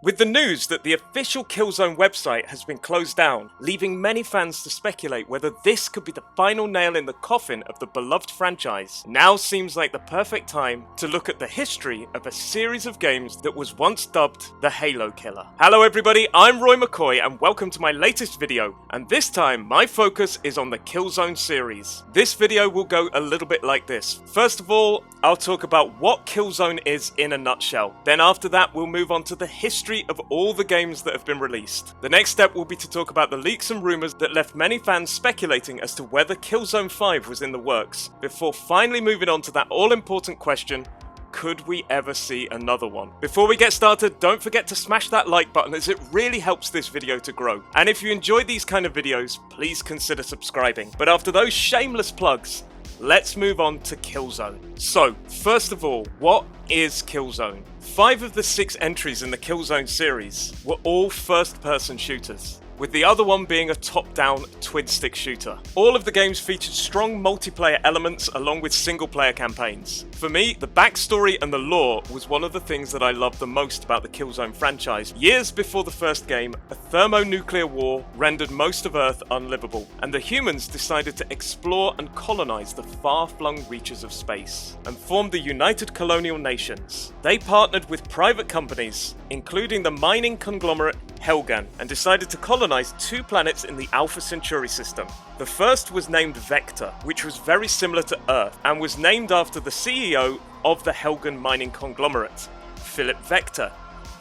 With the news that the official Killzone website has been closed down, leaving many fans to speculate whether this could be the final nail in the coffin of the beloved franchise, now seems like the perfect time to look at the history of a series of games that was once dubbed the Halo Killer. Hello everybody, I'm McCoy and welcome to my latest video, and this time my focus is on the Killzone series. This video will go a little bit like this. First of all, I'll talk about what Killzone is in a nutshell. Then after that, we'll move on to the history of all the games that have been released. The next step will be to talk about the leaks and rumours that left many fans speculating as to whether Killzone 5 was in the works, before finally moving on to that all-important question: could we ever see another one? Before we get started, don't forget to smash that like button as it really helps this video to grow. And if you enjoy these kind of videos, please consider subscribing. But after those shameless plugs, let's move on to Killzone. So, first of all, what is Killzone? 5 of the 6 entries in the Killzone series were all first-person shooters, with the other one being a top-down twin-stick shooter. All of the games featured strong multiplayer elements along with single-player campaigns. For me, the backstory and the lore was one of the things that I loved the most about the Killzone franchise. Years before the first game, a thermonuclear war rendered most of Earth unlivable, and the humans decided to explore and colonize the far-flung reaches of space, and formed the United Colonial Nations. They partnered with private companies, including the mining conglomerate Helghan, and decided to colonize 2 planets in the Alpha Centauri system. The first was named Vector, which was very similar to Earth, and was named after the CEO of the Helghan mining conglomerate, Philip Vector.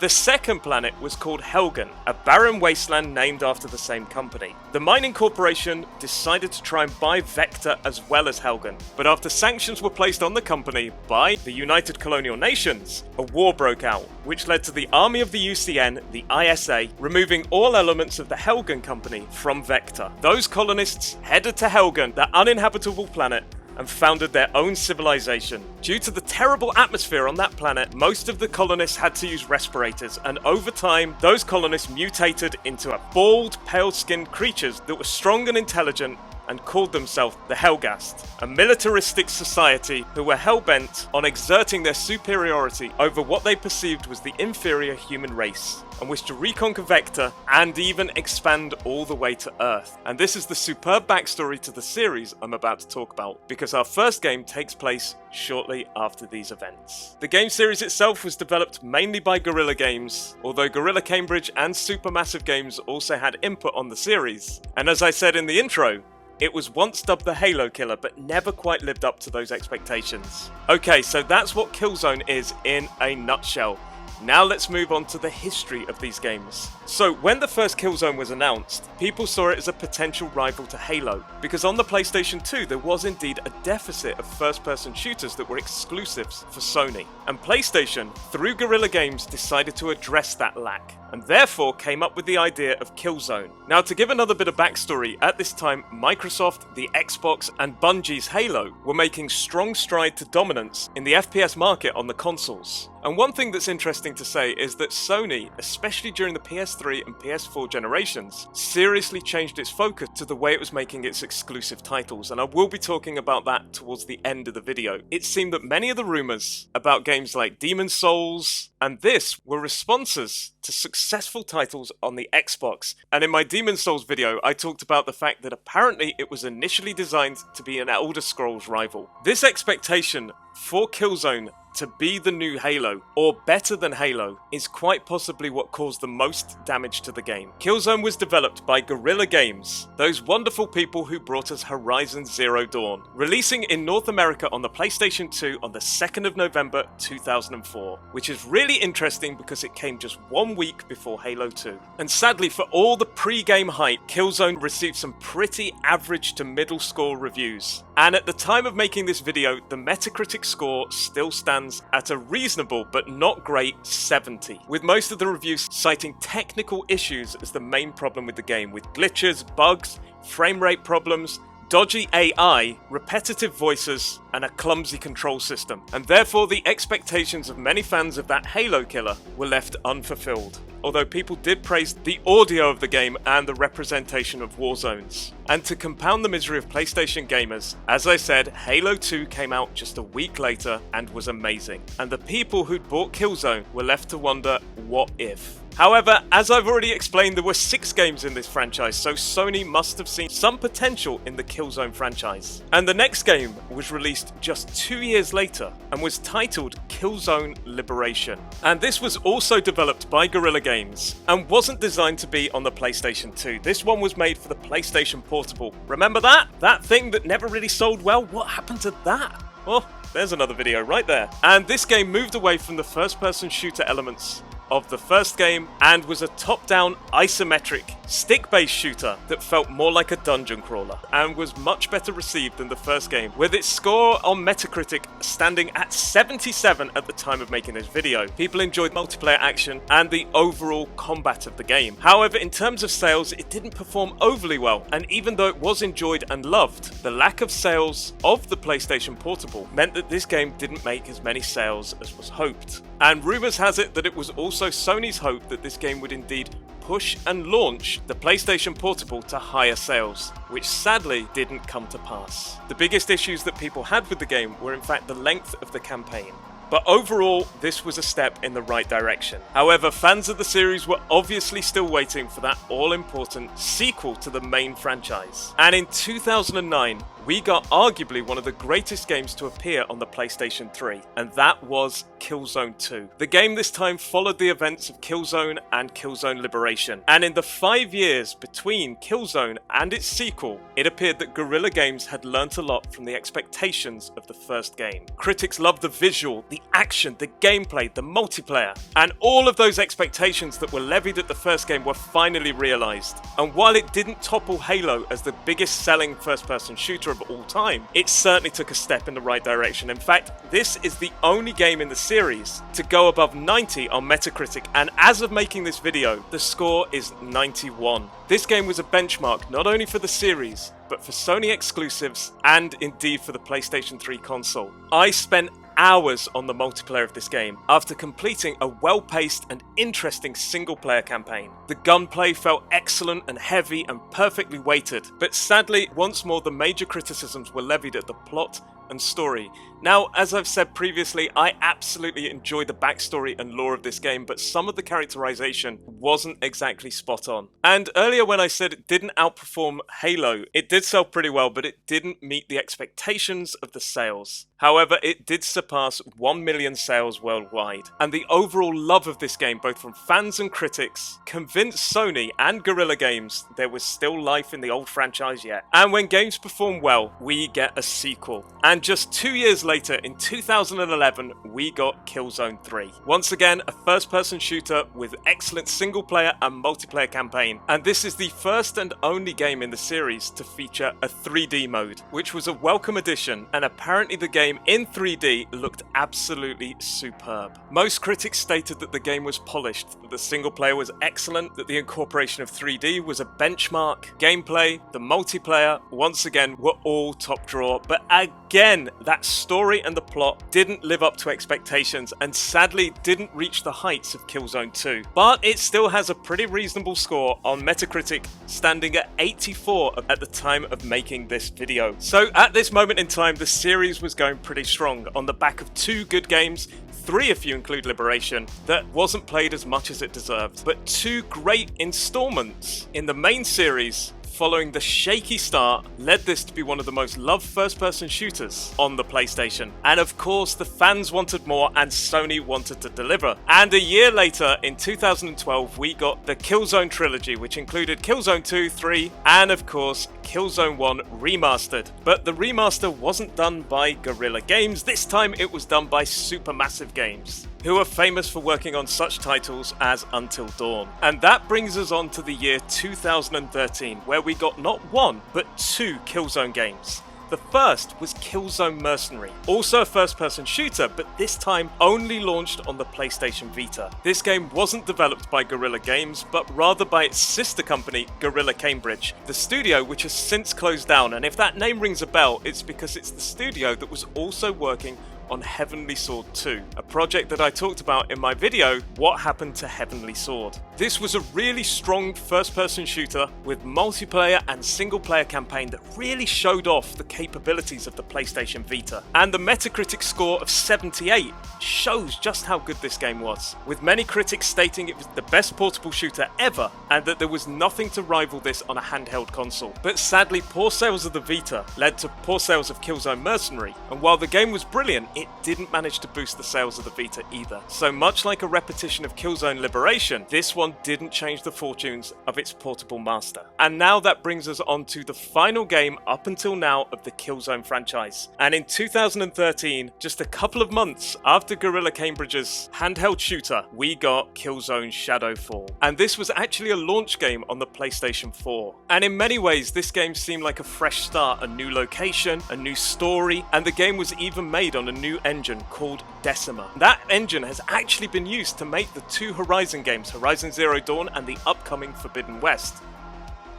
The second planet was called Helghan, a barren wasteland named after the same company. The mining corporation decided to try and buy Vector as well as Helghan, but after sanctions were placed on the company by the United Colonial Nations, a war broke out, which led to the army of the UCN, the ISA, removing all elements of the Helghan company from Vector. Those colonists headed to Helghan, the uninhabitable planet, and founded their own civilization. Due to the terrible atmosphere on that planet, most of the colonists had to use respirators, and over time, those colonists mutated into bald, pale-skinned creatures that were strong and intelligent, and called themselves the Helghast, a militaristic society who were hell-bent on exerting their superiority over what they perceived was the inferior human race, and wished to reconquer Vector and even expand all the way to Earth. And this is the superb backstory to the series I'm about to talk about, because our first game takes place shortly after these events. The game series itself was developed mainly by Guerrilla Games, although Guerrilla Cambridge and Supermassive Games also had input on the series. And as I said in the intro, it was once dubbed the Halo Killer, but never quite lived up to those expectations. Okay, so that's what Killzone is in a nutshell. Now let's move on to the history of these games. So when the first Killzone was announced, people saw it as a potential rival to Halo, because on the PlayStation 2 there was indeed a deficit of first-person shooters that were exclusives for Sony. And PlayStation, through Guerrilla Games, decided to address that lack, and therefore came up with the idea of Killzone. Now, to give another bit of backstory, at this time Microsoft, the Xbox and Bungie's Halo were making strong stride to dominance in the FPS market on the consoles. And one thing that's interesting to say is that Sony, especially during the PS3 and PS4 generations, seriously changed its focus to the way it was making its exclusive titles, and I will be talking about that towards the end of the video. It seemed that many of the rumours about games like Demon's Souls and this were responses to successful titles on the Xbox. And in my Demon's Souls video, I talked about the fact that apparently it was initially designed to be an Elder Scrolls rival. This expectation for Killzone to be the new Halo, or better than Halo, is quite possibly what caused the most damage to the game. Killzone was developed by Guerrilla Games, those wonderful people who brought us Horizon Zero Dawn, releasing in North America on the PlayStation 2 on the 2nd of November 2004, which is really interesting because it came just 1 week before Halo 2. And sadly, for all the pre-game hype, Killzone received some pretty average to middle score reviews. And at the time of making this video, the Metacritic score still stands at a reasonable but not great 70, with most of the reviews citing technical issues as the main problem with the game, with glitches, bugs, frame rate problems, dodgy AI, repetitive voices, and a clumsy control system. And therefore the expectations of many fans of that Halo Killer were left unfulfilled. although people did praise the audio of the game and the representation of war zones. And to compound the misery of PlayStation gamers, as I said, Halo 2 came out just a week later and was amazing. And the people who'd bought Killzone were left to wonder, what if? However, as I've already explained, there were 6 games in this franchise, so Sony must have seen some potential in the Killzone franchise. And the next game was released just 2 years later and was titled Killzone Liberation. And this was also developed by Guerrilla Ganes and wasn't designed to be on the PlayStation 2. This one was made for the PlayStation Portable. Remember that? That thing that never really sold well? What happened to that? Well, there's another video right there. And this game moved away from the first-person shooter elements of the first game and was a top-down isometric stick-based shooter that felt more like a dungeon crawler and was much better received than the first game, with its score on Metacritic standing at 77 at the time of making this video. People enjoyed multiplayer action and the overall combat of the game. However, in terms of sales, it didn't perform overly well, and even though it was enjoyed and loved, the lack of sales of the PlayStation Portable meant that this game didn't make as many sales as was hoped. And rumours has it that it was also Sony's hope that this game would indeed push and launch the PlayStation Portable to higher sales, which sadly didn't come to pass. The biggest issues that people had with the game were in fact the length of the campaign. But overall, this was a step in the right direction. However, fans of the series were obviously still waiting for that all-important sequel to the main franchise. And in 2009, we got arguably one of the greatest games to appear on the PlayStation 3, and that was Killzone 2. The game this time followed the events of Killzone and Killzone Liberation, and in the 5 years between Killzone and its sequel, it appeared that Guerrilla Games had learnt a lot from the expectations of the first game. Critics loved the visual, the action, the gameplay, the multiplayer, and all of those expectations that were levied at the first game were finally realised. And while it didn't topple Halo as the biggest selling first-person shooter of all time, it certainly took a step in the right direction. In fact, this is the only game in the series to go above 90 on Metacritic, and as of making this video, the score is 91. This game was a benchmark not only for the series, but for Sony exclusives and indeed for the PlayStation 3 console. I spent hours on the multiplayer of this game after completing a well-paced and interesting single-player campaign. The gunplay felt excellent and heavy and perfectly weighted, but sadly, once more the major criticisms were levied at the plot and story. Now, as I've said previously, I absolutely enjoy the backstory and lore of this game, but some of the characterization wasn't exactly spot on. And earlier when I said it didn't outperform Halo, it did sell pretty well, but it didn't meet the expectations of the sales. However, it did surpass 1 million sales worldwide, and the overall love of this game, both from fans and critics, convinced Sony and Guerrilla Games there was still life in the old franchise yet. And when games perform well, we get a sequel. And just 2 years later, in 2011, we got Killzone 3. Once again, a first-person shooter with excellent single-player and multiplayer campaign, and this is the first and only game in the series to feature a 3D mode, which was a welcome addition, and apparently the game in 3D looked absolutely superb. Most critics stated that the game was polished, that the single player was excellent, that the incorporation of 3D was a benchmark, gameplay, the multiplayer, once again, were all top draw, but again, that story and the plot didn't live up to expectations and sadly didn't reach the heights of Killzone 2. But it still has a pretty reasonable score on Metacritic, standing at 84 at the time of making this video. So at this moment in time, the series was going pretty strong on the back of 2 good games, 3 if you include Liberation, that wasn't played as much as it deserved, but 2 great installments in the main series following the shaky start led this to be one of the most loved first-person shooters on the PlayStation. And of course, the fans wanted more and Sony wanted to deliver. And a year later, in 2012, we got the Killzone trilogy, which included Killzone 2, 3, and of course, Killzone 1 remastered. But the remaster wasn't done by Guerrilla Games. This time it was done by Supermassive Games, who are famous for working on such titles as Until Dawn. And that brings us on to the year 2013, where we got not 1, but 2 Killzone games. The first was Killzone Mercenary, also a first-person shooter, but this time only launched on the PlayStation Vita. This game wasn't developed by Guerrilla Games, but rather by its sister company, Guerrilla Cambridge, the studio which has since closed down, and if that name rings a bell, it's because it's the studio that was also working on Heavenly Sword 2, a project that I talked about in my video, What Happened to Heavenly Sword. This was a really strong first-person shooter with multiplayer and single-player campaign that really showed off the capabilities of the PlayStation Vita. And the Metacritic score of 78 shows just how good this game was, with many critics stating it was the best portable shooter ever and that there was nothing to rival this on a handheld console. But sadly, poor sales of the Vita led to poor sales of Killzone Mercenary, and while the game was brilliant, it didn't manage to boost the sales of the Vita either. So much like a repetition of Killzone Liberation, this one didn't change the fortunes of its portable master. And now that brings us on to the final game up until now of the Killzone franchise. And in 2013, just a couple of months after Guerrilla Cambridge's handheld shooter, we got Killzone Shadowfall. And this was actually a launch game on the PlayStation 4. And in many ways, this game seemed like a fresh start, a new location, a new story, and the game was even made on a new engine called Decima. That engine has actually been used to make the two Horizon games, Horizon Zero Dawn and the upcoming Forbidden West.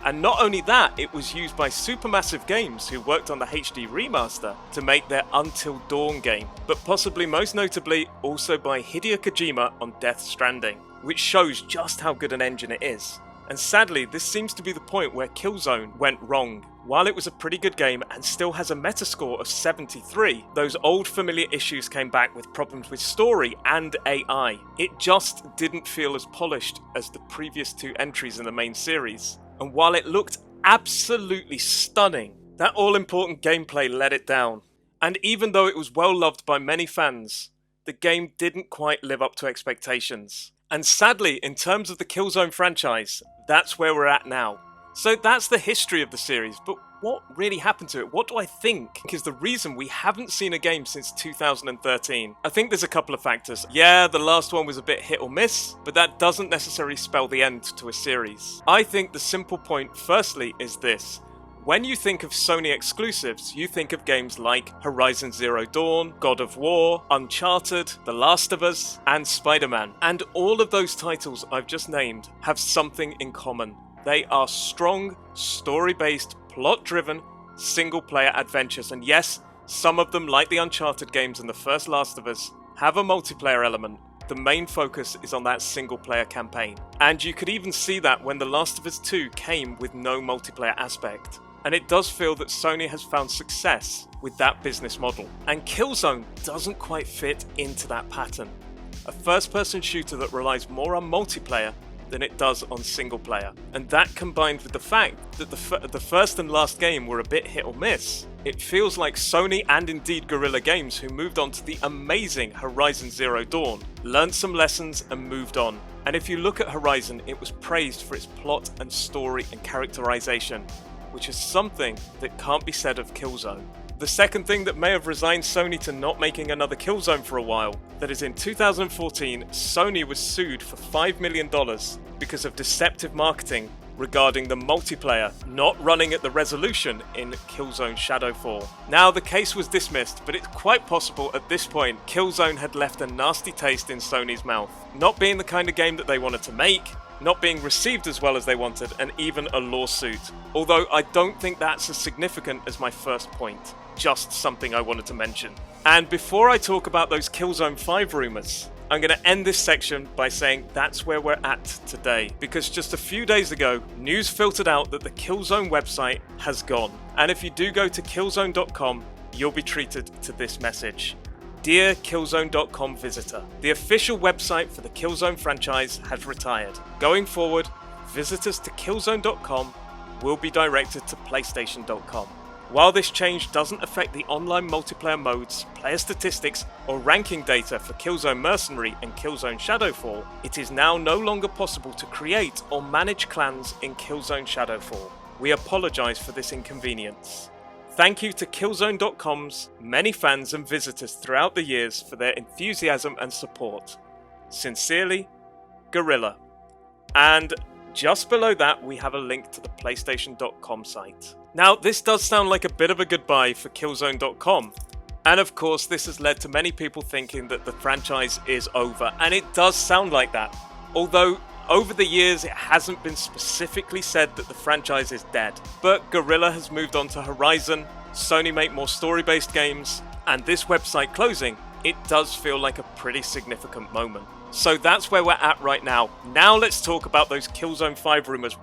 And not only that, it was used by Supermassive Games, who worked on the HD remaster, to make their Until Dawn game, but possibly most notably also by Hideo Kojima on Death Stranding, which shows just how good an engine it is. And sadly, this seems to be the point where Killzone went wrong. While it was a pretty good game and still has a metascore of 73, those old familiar issues came back with problems with story and AI. It just didn't feel as polished as the previous two entries in the main series. And while it looked absolutely stunning, that all-important gameplay let it down. And even though it was well loved by many fans, the game didn't quite live up to expectations. And sadly, in terms of the Killzone franchise, that's where we're at now. So that's the history of the series, but what really happened to it? What do I think is the reason we haven't seen a game since 2013? I think there's a couple of factors. Yeah, the last one was a bit hit or miss, but that doesn't necessarily spell the end to a series. I think the simple point, firstly, is this. When you think of Sony exclusives, you think of games like Horizon Zero Dawn, God of War, Uncharted, The Last of Us, and Spider-Man. And all of those titles I've just named have something in common. They are strong, story-based, plot-driven, single-player adventures. And yes, some of them, like the Uncharted games and the first Last of Us, have a multiplayer element. The main focus is on that single-player campaign. And you could even see that when The Last of Us 2 came with no multiplayer aspect. And it does feel that Sony has found success with that business model. And Killzone doesn't quite fit into that pattern. A first-person shooter that relies more on multiplayer than it does on single player. And that combined with the fact that the first and last game were a bit hit or miss, it feels like Sony and indeed Guerrilla Games, who moved on to the amazing Horizon Zero Dawn, learned some lessons and moved on. And if you look at Horizon, it was praised for its plot and story and characterization, which is something that can't be said of Killzone. The second thing that may have resigned Sony to not making another Killzone for a while, that is in 2014, Sony was sued for $5 million because of deceptive marketing regarding the multiplayer not running at the resolution in Killzone Shadowfall. Now, the case was dismissed, but it's quite possible at this point Killzone had left a nasty taste in Sony's mouth, not being the kind of game that they wanted to make, not being received as well as they wanted, and even a lawsuit. Although I don't think that's as significant as my first point. Just something I wanted to mention. And before I talk about those Killzone 5 rumours, I'm going to end this section by saying that's where we're at today. Because just a few days ago, news filtered out that the Killzone website has gone. And if you do go to Killzone.com, you'll be treated to this message. Dear Killzone.com visitor, the official website for the Killzone franchise has retired. Going forward, visitors to Killzone.com will be directed to PlayStation.com. While this change doesn't affect the online multiplayer modes, player statistics, or ranking data for Killzone Mercenary and Killzone Shadowfall, it is now no longer possible to create or manage clans in Killzone Shadowfall. We apologise for this inconvenience. Thank you to Killzone.com's many fans and visitors throughout the years for their enthusiasm and support. Sincerely, Guerrilla. And just below that, we have a link to the PlayStation.com site. Now, this does sound like a bit of a goodbye for Killzone.com. And of course, this has led to many people thinking that the franchise is over. And it does sound like that. Although, over the years, it hasn't been specifically said that the franchise is dead. But Guerrilla has moved on to Horizon, Sony make more story-based games, and this website closing, it does feel like a pretty significant moment. So that's where we're at right now. Now let's talk about those Killzone 5 rumours.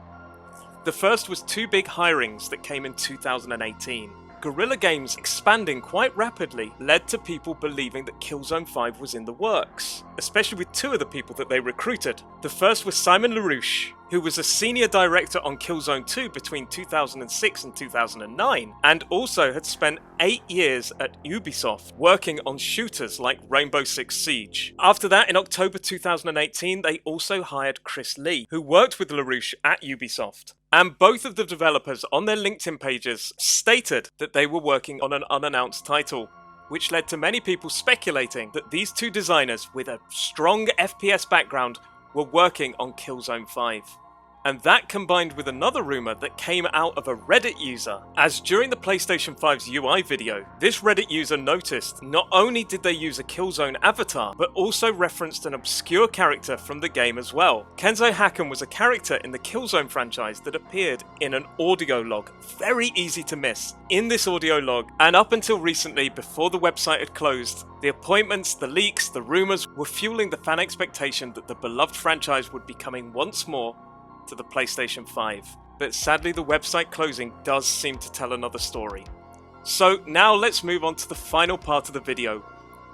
The first was 2 big hirings that came in 2018. Guerrilla Ganes expanding quite rapidly led to people believing that Killzone 5 was in the works, especially with 2 of the people that they recruited. The first was Simon LaRouche, who was a senior director on Killzone 2 between 2006 and 2009, and also had spent 8 years at Ubisoft working on shooters like Rainbow Six Siege. After that, in October 2018, they also hired Chris Lee, who worked with LaRouche at Ubisoft. And both of the developers on their LinkedIn pages stated that they were working on an unannounced title, which led to many people speculating that these 2 designers with a strong FPS background were working on Killzone 5. And that combined with another rumour that came out of a Reddit user, as during the PlayStation 5's UI video, this Reddit user noticed not only did they use a Killzone avatar, but also referenced an obscure character from the game as well. Kenzo Hacken was a character in the Killzone franchise that appeared in an audio log, very easy to miss. In this audio log, and up until recently before the website had closed, the appointments, the leaks, the rumours were fueling the fan expectation that the beloved franchise would be coming once more to the PlayStation 5. But sadly the website closing does seem to tell another story. So now let's move on to the final part of the video.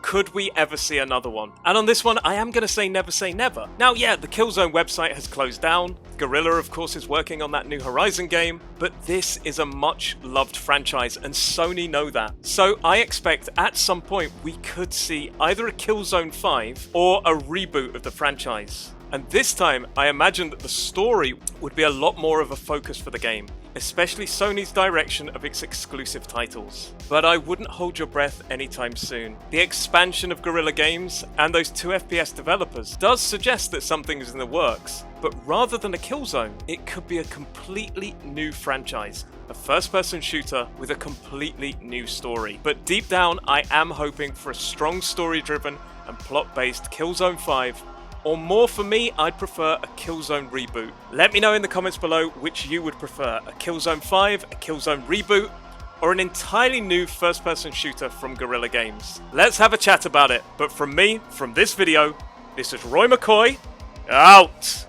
Could we ever see another one? And on this one, I am going to say never. Now yeah, the Killzone website has closed down. Guerrilla of course is working on that new Horizon game, but this is a much loved franchise and Sony know that. So I expect at some point we could see either a Killzone 5 or a reboot of the franchise. And this time, I imagine that the story would be a lot more of a focus for the game, especially Sony's direction of its exclusive titles. But I wouldn't hold your breath anytime soon. The expansion of Guerrilla Games and those 2 FPS developers does suggest that something is in the works, but rather than a Killzone, it could be a completely new franchise. A first-person shooter with a completely new story. But deep down, I am hoping for a strong story-driven and plot-based Killzone 5. Or more for me, I'd prefer a Killzone reboot. Let me know in the comments below which you would prefer, a Killzone 5, a Killzone reboot, or an entirely new first-person shooter from Guerrilla Games. Let's have a chat about it, but from me, from this video, this is Roy McCoy, out!